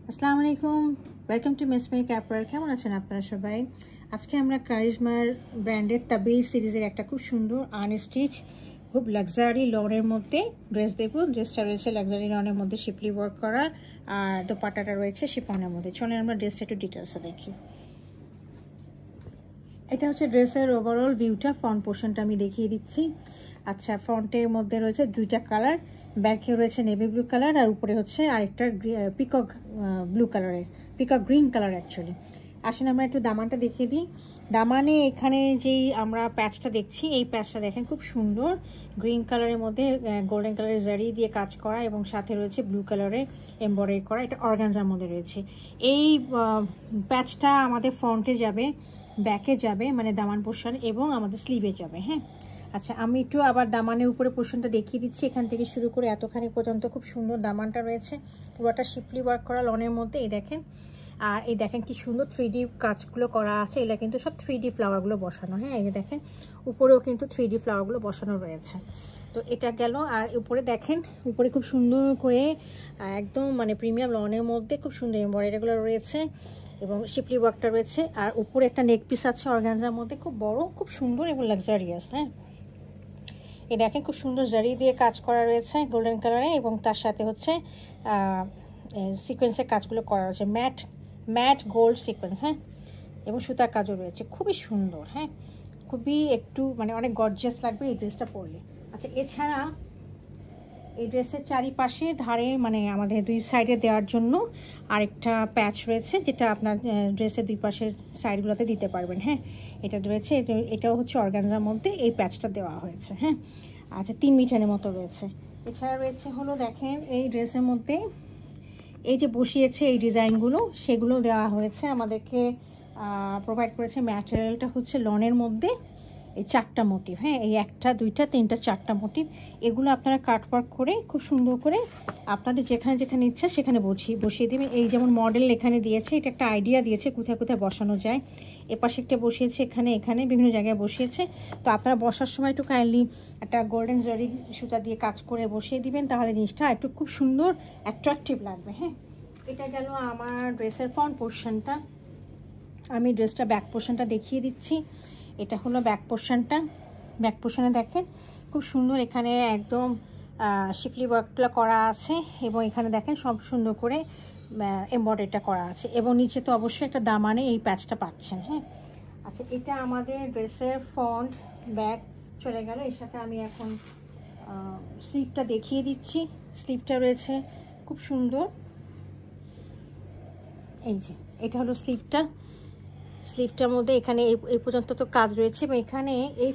আসসালামু আলাইকুম, welcome to miss make upper. কেমন আছেন আপনারা সবাই? আজকে আমরা কারিজমার ব্র্যান্ডের তাবির সিরিজের একটা খুব সুন্দর আনস্টিচ খুব লাক্সারি লনের মধ্যে ড্রেস দেখব। ড্রেসটা রয়েছে লাক্সারি লনের মধ্যে শিপলি ওয়ার্ক করা, আর দোপাট্টাটা রয়েছে শিফনের মধ্যে। চলেন আমরা ড্রেসটা একটু ডিটেলসে দেখি। এটা হচ্ছে ড্রেসের ওভারঅল ভিউটা। ফ্রন্ট পোর্শনটা আমি দেখিয়ে দিচ্ছি। আচ্ছা, ফ্রন্টের মধ্যে রয়েছে দুইটা কালার, ব্যাকে রয়েছে নেভি ব্লু কালার, আর উপরে হচ্ছে আরেকটা পিকক ব্লু কালারের, পিকক গ্রিন কালার অ্যাকচুয়ালি। আসেন আমরা একটু দামানটা দেখিয়ে দিই। দামানে এখানে যেই আমরা প্যাচটা দেখছি, এই প্যাচটা দেখেন খুব সুন্দর গ্রিন কালারের মধ্যে গোল্ডেন কালারের জারি দিয়ে কাজ করা, এবং সাথে রয়েছে ব্লু কালারে এমব্রয়ডারি করা। এটা অর্গানজার মধ্যে রয়েছে। এই প্যাচটা আমাদের ফ্রন্টে যাবে, ব্যাকে যাবে মানে দামান পোর্শন, এবং আমাদের স্লিভে যাবে। হ্যাঁ, আচ্ছা আমি একটু আবার দামানের উপরে পোর্শনটা দেখিয়ে দিচ্ছি। এখান থেকে শুরু করে এতখানি পর্যন্ত খুব সুন্দর দামানটা রয়েছে, পুরোটা শিপলি ওয়ার্ক করা লনের মধ্যে। এই দেখেন, আর এই দেখেন কি সুন্দর 3D কাজগুলো করা আছে। এগুলো কিন্তু সব 3D ফ্লাওয়ারগুলো বসানো। হ্যাঁ, এই দেখেন উপরেও কিন্তু 3D ফ্লাওয়ারগুলো বসানো রয়েছে। তো এটা গেল। আর উপরে দেখেন, উপরে খুব সুন্দর করে একদম মানে প্রিমিয়াম লনের মধ্যে খুব সুন্দর এমব্রয়ডারিগুলো রয়েছে, এবং শিপলি ওয়ার্কটা রয়েছে। আর উপরে একটা নেক পিস আছে অর্গানজার মধ্যে, খুব বড়, খুব সুন্দর এবং লাক্সারিয়াস। হ্যাঁ, এই দেখেন খুব সুন্দর জারি দিয়ে কাজ করা রয়েছে গোল্ডেন কালারে, এবং তার সাথে হচ্ছে সিকোয়েন্সের কাজগুলো করা রয়েছে, ম্যাট গোল্ড সিকোয়েন্স। হ্যাঁ, এবং সুতার কাজও রয়েছে, খুবই সুন্দর। হ্যাঁ, খুবই একটু মানে অনেক গর্জিয়াস লাগবে এই ড্রেসটা পরলে। আচ্ছা, এছাড়া এই ড্রেসের চারিপাশে ধারে মানে আমাদের দুই সাইডে দেওয়ার জন্য আরেকটা প্যাচ রয়েছে, যেটা আপনার ড্রেসের দুই পাশের সাইডগুলোতে দিতে পারবেন। হ্যাঁ, এটা রয়েছে, এটাও হচ্ছে অর্গানজার মধ্যে এই প্যাচটা দেওয়া হয়েছে। হ্যাঁ, আচ্ছা 3 মিটারের মতো রয়েছে। এছাড়া রয়েছে হলো দেখেন এই ড্রেসের মধ্যে এই যে বসিয়েছে এই ডিজাইনগুলো, সেগুলো দেওয়া হয়েছে আমাদেরকে, প্রোভাইড করেছে। ম্যাটেরিয়ালটা হচ্ছে লনের মধ্যে এই 4টা মোটিভ। হ্যাঁ, এই 1টা 2টা 3টা 4টা মোটিভ, এগুলো আপনারা কাটওয়ার্ক করে খুব সুন্দর করে আপনাদের যেখানে যেখানে ইচ্ছা সেখানে বসিয়ে দেবেন। এই যেমন মডেল এখানে দিয়েছে, এটা একটা আইডিয়া দিয়েছে কোথায় কোথায় বসানো যায়। এপাশে একটা বসিয়েছে, এখানে বিভিন্ন জায়গায় বসিয়েছে। তো আপনারা বসার সময় একটু কাইন্ডলি একটা গোল্ডেন জারি সুতা দিয়ে কাজ করে বসিয়ে দিবেন, তাহলে জিনিসটা একটু খুব সুন্দর অ্যাট্রাকটিভ লাগবে। হ্যাঁ, এটা গেল আমার ড্রেসের ফ্রন্ট পোর্শনটা। আমি ড্রেসটা ব্যাক পোর্শনটা দেখিয়ে দিচ্ছি। এটা হলো ব্যাক পোর্শনটা। ব্যাক পোর্শনে দেখেন খুব সুন্দর এখানে একদম শিপলি ওয়ার্কগুলো করা আছে, এবং এখানে দেখেন সব সুন্দর করে এমব্রয়ডারিটা করা আছে, এবং নিচে তো অবশ্যই একটা দামানে এই প্যাচটা পাচ্ছেন। হ্যাঁ, আচ্ছা এটা আমাদের ড্রেসের ফ্রন্ট ব্যাক চলে গেল। এর সাথে আমি এখন স্লিভটা দেখিয়ে দিচ্ছি। স্লিভটা রয়েছে খুব সুন্দর, এই যে এটা হলো স্লিভটার মধ্যে এখানে এই পর্যন্ত তো কাজ রয়েছে, এবং এখানে এই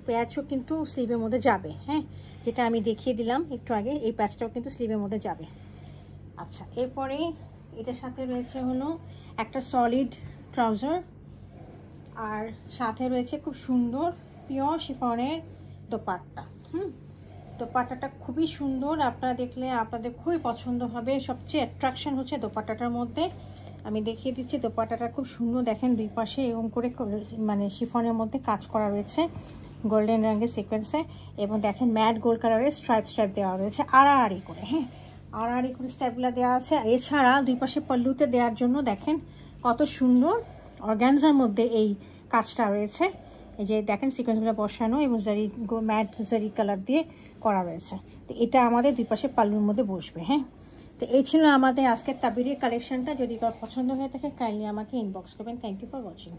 প্যাচও কিন্তু স্লিভের মধ্যে যাবে। হ্যাঁ, যেটা আমি দেখিয়ে দিলাম একটু আগে, এই প্যাচটাও কিন্তু স্লিভের মধ্যে যাবে। আচ্ছা, এরপরে এটার সাথে রয়েছে হলো একটা সলিড ট্রাউজার, আর সাথে রয়েছে খুব সুন্দর পিওর শিফনের দোপাট্টা। দোপাট্টাটা খুবই সুন্দর, আপনারা দেখলে আপনাদের খুবই পছন্দ হবে। সবচেয়ে অ্যাট্রাকশন হচ্ছে দোপাট্টাটার মধ্যে। আমি দেখিয়ে দিচ্ছি দোপাট্টাটা খুব সুন্দর। দেখেন দুই পাশে এরকম করে মানে শিফনের মধ্যে কাজ করা রয়েছে গোল্ডেন রঙের সিকোয়েন্সে, এবং দেখেন ম্যাট গোল্ড কালারের স্ট্রাইপ দেওয়া রয়েছে আড়াআড়ি করে। হ্যাঁ, আড়াআড়ি করে স্ট্রাইপগুলো দেওয়া আছে। আর এছাড়া দুই পাশে পল্লুতে দেওয়ার জন্য দেখেন কত সুন্দর অর্গানজার মধ্যে এই কাজটা রয়েছে। এই যে দেখেন সিকোয়েন্সগুলো বসানো, এবং জারি ম্যাট জারি কালার দিয়ে করা রয়েছে। তো এটা আমাদের দুই পাশে পাল্লুর মধ্যে বসবে। হ্যাঁ, তো এই ছিল আমাদের আজকের তাবিরের কালেকশনটা। যদি কারো পছন্দ হয়ে থাকে কাইন্ডলি আমাকে ইনবক্স করবেন। Thank you for watching.